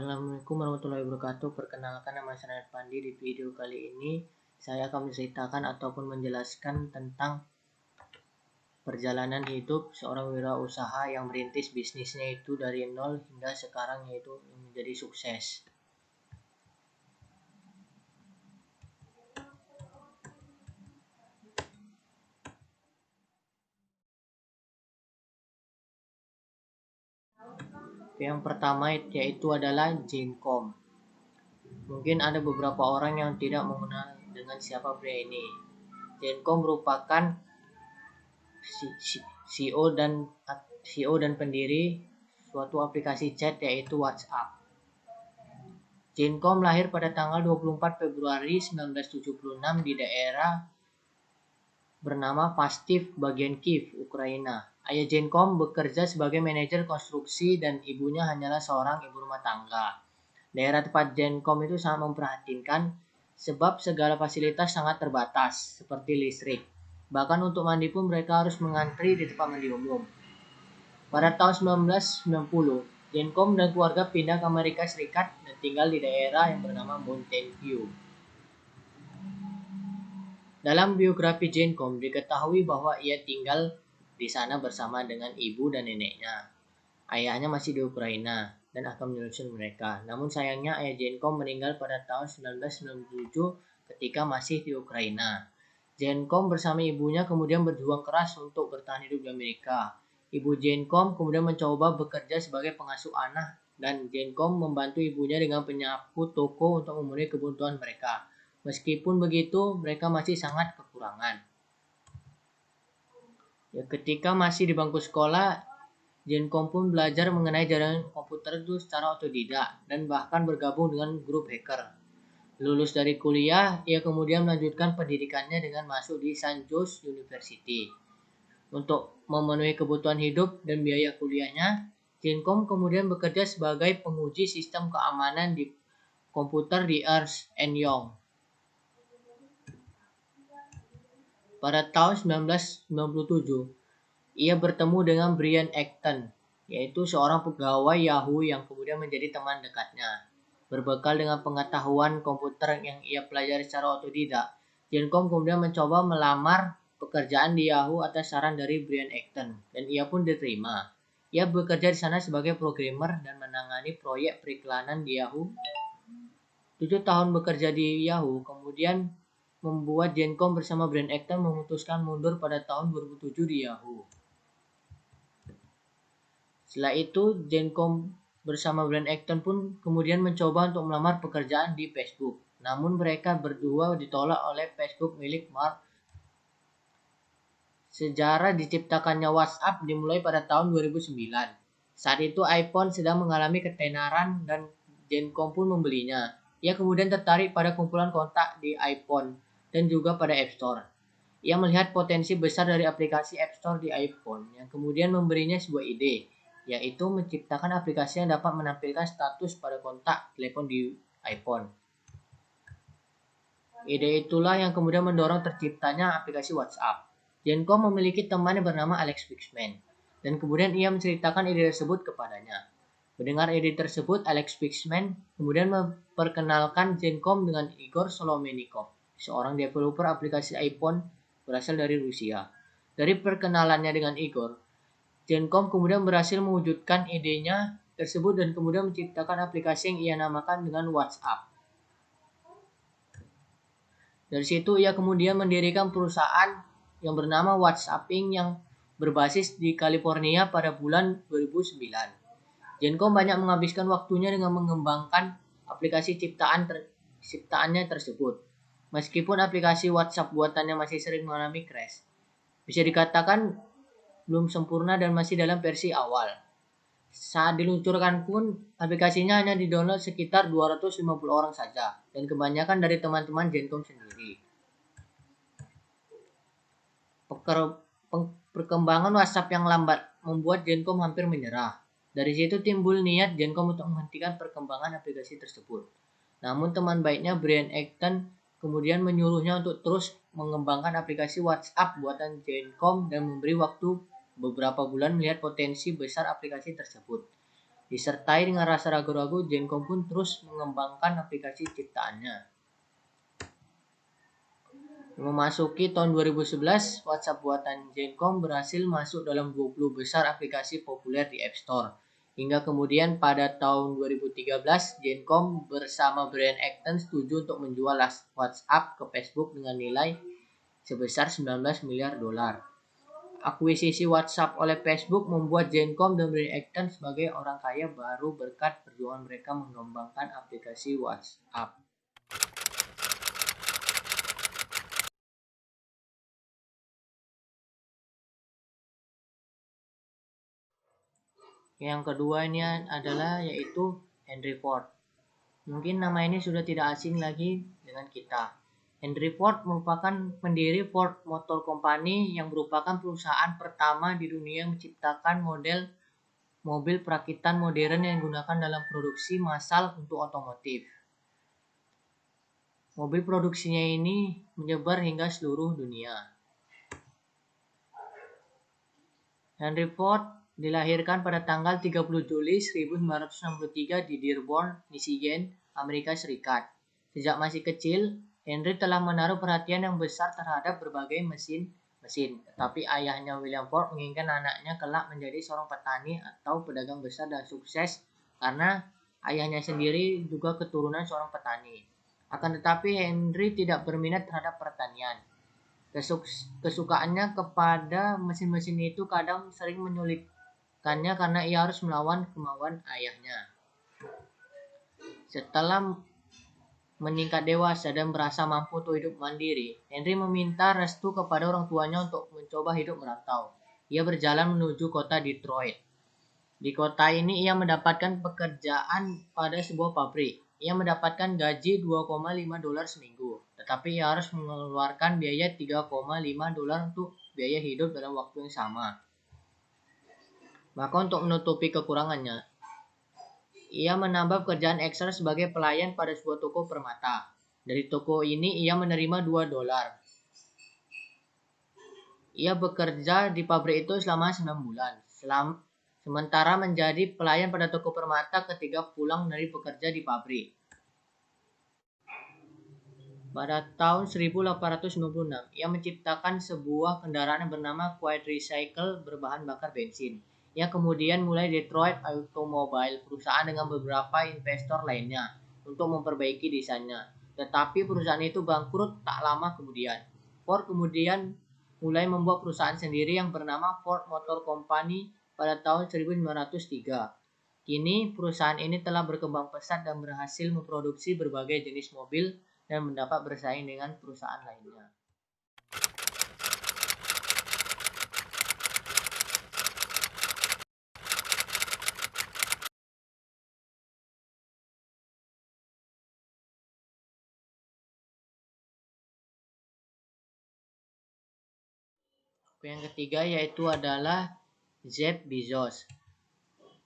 Assalamualaikum warahmatullahi wabarakatuh. Perkenalkan, nama saya Pandi. Di video kali ini saya akan menceritakan ataupun menjelaskan tentang perjalanan hidup seorang wirausaha yang merintis bisnisnya itu dari nol hingga sekarang, yaitu menjadi sukses. Yang pertama yaitu adalah Gencom. Mungkin ada beberapa orang yang tidak mengenal dengan siapa pria ini. Gencom merupakan CEO dan pendiri suatu aplikasi chat yaitu WhatsApp. Gencom lahir pada tanggal 24 Februari 1976 di daerah bernama Pastiv, bagian Kiev, Ukraina. Ayah Gencom bekerja sebagai manajer konstruksi dan ibunya hanyalah seorang ibu rumah tangga. Daerah tempat Gencom itu sangat memprihatinkan sebab segala fasilitas sangat terbatas seperti listrik. Bahkan untuk mandi pun mereka harus mengantri di tempat mandi umum. Pada tahun 1990, Gencom dan keluarga pindah ke Amerika Serikat dan tinggal di daerah yang bernama Mountain View. Dalam biografi Gencom diketahui bahwa ia tinggal di sana bersama dengan ibu dan neneknya. Ayahnya masih di Ukraina dan akan menyusul mereka. Namun sayangnya ayah Gencom meninggal pada tahun 1997 ketika masih di Ukraina. Gencom bersama ibunya kemudian berjuang keras untuk bertahan hidup di Amerika. Ibu Gencom kemudian mencoba bekerja sebagai pengasuh anak dan Gencom membantu ibunya dengan penyapu toko untuk memenuhi kebutuhan mereka. Meskipun begitu, mereka masih sangat kekurangan. Ketika masih di bangku sekolah, Gencom pun belajar mengenai jaringan komputer itu secara otodidak dan bahkan bergabung dengan grup hacker. Lulus dari kuliah, ia kemudian melanjutkan pendidikannya dengan masuk di St. John's University. Untuk memenuhi kebutuhan hidup dan biaya kuliahnya, Gencom kemudian bekerja sebagai penguji sistem keamanan di komputer di Ernst & Young. Pada tahun 1997, ia bertemu dengan Brian Acton, yaitu seorang pegawai Yahoo yang kemudian menjadi teman dekatnya. Berbekal dengan pengetahuan komputer yang ia pelajari secara otodidak, Gencom kemudian mencoba melamar pekerjaan di Yahoo atas saran dari Brian Acton, dan ia pun diterima. Ia bekerja di sana sebagai programmer dan menangani proyek periklanan di Yahoo. 7 tahun bekerja di Yahoo kemudian membuat Gencom bersama Brian Acton memutuskan mundur pada tahun 2007 di Yahoo. Setelah itu, Gencom bersama Brian Acton pun kemudian mencoba untuk melamar pekerjaan di Facebook. Namun mereka berdua ditolak oleh Facebook milik Mark. Sejarah diciptakannya WhatsApp dimulai pada tahun 2009. Saat itu iPhone sedang mengalami ketenaran dan Gencom pun membelinya. Ia kemudian tertarik pada kumpulan kontak di iPhone dan juga pada App Store. Ia melihat potensi besar dari aplikasi App Store di iPhone yang kemudian memberinya sebuah ide, yaitu menciptakan aplikasi yang dapat menampilkan status pada kontak telepon di iPhone. Ide itulah yang kemudian mendorong terciptanya aplikasi WhatsApp. Gencom memiliki teman yang bernama Alex Fishman, dan kemudian ia menceritakan ide tersebut kepadanya. Mendengar ide tersebut, Alex Fishman kemudian memperkenalkan Gencom dengan Igor Solomenikov, seorang developer aplikasi iPhone berasal dari Rusia. Dari perkenalannya dengan Igor, Gencom kemudian berhasil mewujudkan idenya tersebut dan kemudian menciptakan aplikasi yang ia namakan dengan WhatsApp. Dari situ ia kemudian mendirikan perusahaan yang bernama WhatsApp Inc. yang berbasis di California pada bulan 2009. Gencom banyak menghabiskan waktunya dengan mengembangkan aplikasi ciptaannya tersebut. Meskipun aplikasi WhatsApp buatannya masih sering mengalami crash, bisa dikatakan belum sempurna dan masih dalam versi awal. Saat diluncurkan pun, aplikasinya hanya didownload sekitar 250 orang saja, dan kebanyakan dari teman-teman Gencom sendiri. Perkembangan WhatsApp yang lambat membuat Gencom hampir menyerah. Dari situ timbul niat Gencom untuk menghentikan perkembangan aplikasi tersebut. Namun teman baiknya Brian Acton kemudian menyuruhnya untuk terus mengembangkan aplikasi WhatsApp buatan Gencom dan memberi waktu beberapa bulan melihat potensi besar aplikasi tersebut. Disertai dengan rasa ragu-ragu, Gencom pun terus mengembangkan aplikasi ciptaannya. Memasuki tahun 2011, WhatsApp buatan Gencom berhasil masuk dalam 20 besar aplikasi populer di App Store. Hingga kemudian pada tahun 2013, Gencom bersama Brian Acton setuju untuk menjual WhatsApp ke Facebook dengan nilai sebesar 19 miliar dolar. Akuisisi WhatsApp oleh Facebook membuat Gencom dan Brian Acton sebagai orang kaya baru berkat perjuangan mereka mengembangkan aplikasi WhatsApp. Yang kedua ini adalah yaitu Henry Ford. Mungkin nama ini sudah tidak asing lagi dengan kita. Henry Ford merupakan pendiri Ford Motor Company yang merupakan perusahaan pertama di dunia yang menciptakan model mobil perakitan modern yang digunakan dalam produksi massal untuk otomotif. Mobil produksinya ini menyebar hingga seluruh dunia. Henry Ford dilahirkan pada tanggal 30 Juli 1963 di Dearborn, Michigan, Amerika Serikat. Sejak masih kecil, Henry telah menaruh perhatian yang besar terhadap berbagai mesin. Tetapi ayahnya William Ford menginginkan anaknya kelak menjadi seorang petani atau pedagang besar dan sukses karena ayahnya sendiri juga keturunan seorang petani. Akan tetapi Henry tidak berminat terhadap pertanian. Kesukaannya kepada mesin-mesin itu kadang sering menyulitkannya karena ia harus melawan kemauan ayahnya. Setelah meningkat dewasa dan merasa mampu untuk hidup mandiri, Henry meminta restu kepada orang tuanya untuk mencoba hidup merantau. Ia berjalan menuju kota Detroit. Di kota ini ia mendapatkan pekerjaan pada sebuah pabrik. Ia mendapatkan gaji 2,5 dolar seminggu, tetapi ia harus mengeluarkan biaya 3,5 dolar untuk biaya hidup dalam waktu yang sama. Maka untuk menutupi kekurangannya, ia menambah pekerjaan ekstra sebagai pelayan pada sebuah toko permata. Dari toko ini ia menerima 2 dolar. Ia bekerja di pabrik itu selama 9 bulan. Sementara menjadi pelayan pada toko permata ketika pulang dari bekerja di pabrik. Pada tahun 1896, ia menciptakan sebuah kendaraan yang bernama Quadricycle berbahan bakar bensin. Ia kemudian mulai Detroit Automobile, perusahaan dengan beberapa investor lainnya, untuk memperbaiki desainnya. Tetapi perusahaan itu bangkrut tak lama kemudian. Ford kemudian mulai membuat perusahaan sendiri yang bernama Ford Motor Company pada tahun 1903. Kini perusahaan ini telah berkembang pesat dan berhasil memproduksi berbagai jenis mobil dan mendapat bersaing dengan perusahaan lainnya. Yang ketiga yaitu adalah Jeff Bezos.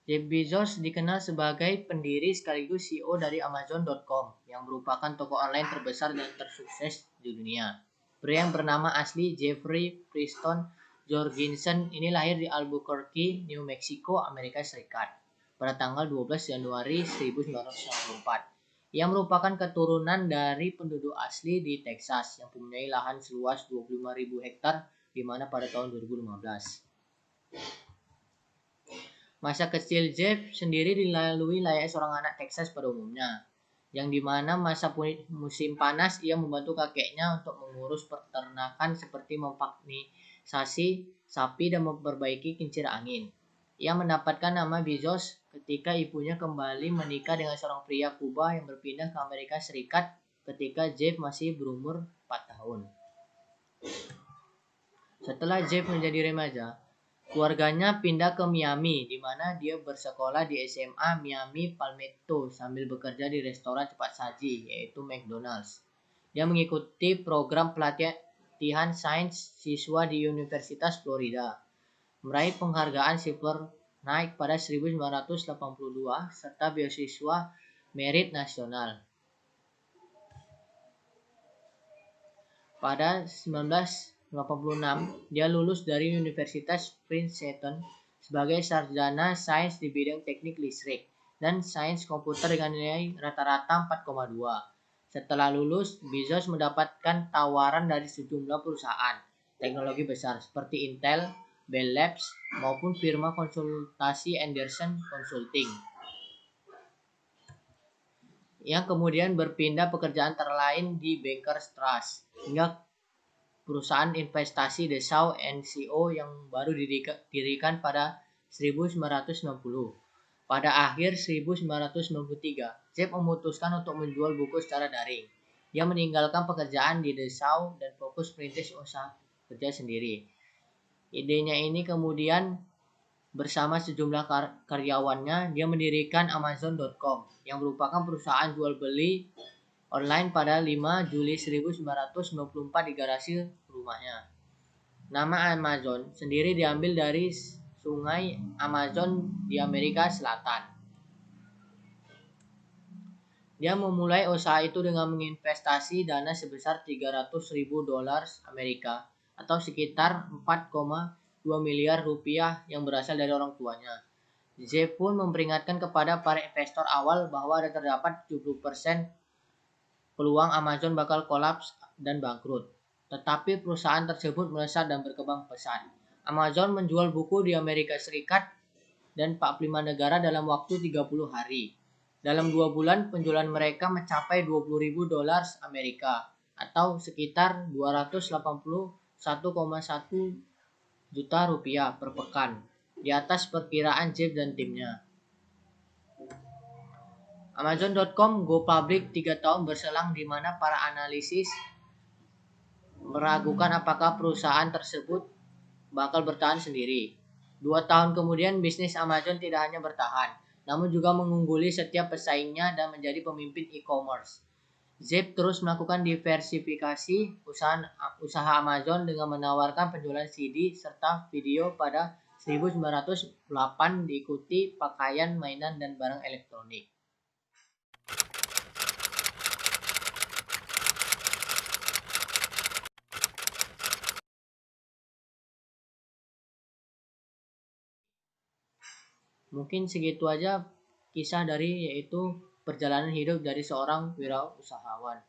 Jeff Bezos dikenal sebagai pendiri sekaligus CEO dari Amazon.com yang merupakan toko online terbesar dan tersukses di dunia. Pria yang bernama asli Jeffrey Preston Jorgensen ini lahir di Albuquerque, New Mexico, Amerika Serikat pada tanggal 12 Januari 1994. Ia merupakan keturunan dari penduduk asli di Texas yang mempunyai lahan seluas 25.000 hektar di mana pada tahun 2015. Masa kecil Jeff sendiri dilalui layaknya seorang anak Texas pada umumnya, yang dimana masa musim panas ia membantu kakeknya untuk mengurus peternakan seperti memvaksinasi sapi dan memperbaiki kincir angin. Ia mendapatkan nama Bezos ketika ibunya kembali menikah dengan seorang pria Kuba yang berpindah ke Amerika Serikat ketika Jeff masih berumur 4 tahun. Setelah Jeff menjadi remaja, keluarganya pindah ke Miami, di mana dia bersekolah di SMA Miami Palmetto sambil bekerja di restoran cepat saji, yaitu McDonald's. Dia mengikuti program pelatihan sains siswa di Universitas Florida, meraih penghargaan Silver Knight pada 1982 serta beasiswa Merit Nasional. Pada 1986, dia lulus dari Universitas Princeton sebagai sarjana sains di bidang teknik listrik dan sains komputer dengan nilai rata-rata 4,2. Setelah lulus, Bezos mendapatkan tawaran dari sejumlah perusahaan teknologi besar seperti Intel, Bell Labs, maupun firma konsultasi Anderson Consulting, yang kemudian berpindah pekerjaan terlain di Bankers Trust hingga perusahaan investasi Dassault NCO yang baru didirikan pada 1960. Pada akhir 1993, Jeb memutuskan untuk menjual buku secara daring. Dia meninggalkan pekerjaan di Dassault dan fokus merintis usaha kerja sendiri. Idenya ini kemudian bersama sejumlah karyawannya, dia mendirikan Amazon.com yang merupakan perusahaan jual beli online pada 5 Juli 1994 di garasi rumahnya. Nama Amazon sendiri diambil dari sungai Amazon di Amerika Selatan. Dia memulai usaha itu dengan menginvestasi dana sebesar $300.000 Amerika atau sekitar 4,2 miliar rupiah yang berasal dari orang tuanya. Jeb pun memperingatkan kepada para investor awal bahwa ada terdapat 70% peluang Amazon bakal kolaps dan bangkrut. Tetapi perusahaan tersebut melesat dan berkembang pesat. Amazon menjual buku di Amerika Serikat dan 45 negara dalam waktu 30 hari. Dalam 2 bulan, penjualan mereka mencapai $20.000 Amerika atau sekitar 281,1 juta rupiah per pekan, di atas perkiraan Jeb dan timnya. Amazon.com go public 3 tahun berselang di mana para analisis meragukan apakah perusahaan tersebut bakal bertahan sendiri. 2 tahun kemudian bisnis Amazon tidak hanya bertahan, namun juga mengungguli setiap pesaingnya dan menjadi pemimpin e-commerce. Jeb terus melakukan diversifikasi usaha Amazon dengan menawarkan penjualan CD serta video pada 1908 diikuti pakaian, mainan, dan barang elektronik. Mungkin segitu aja kisah dari yaitu perjalanan hidup dari seorang wirausahawan.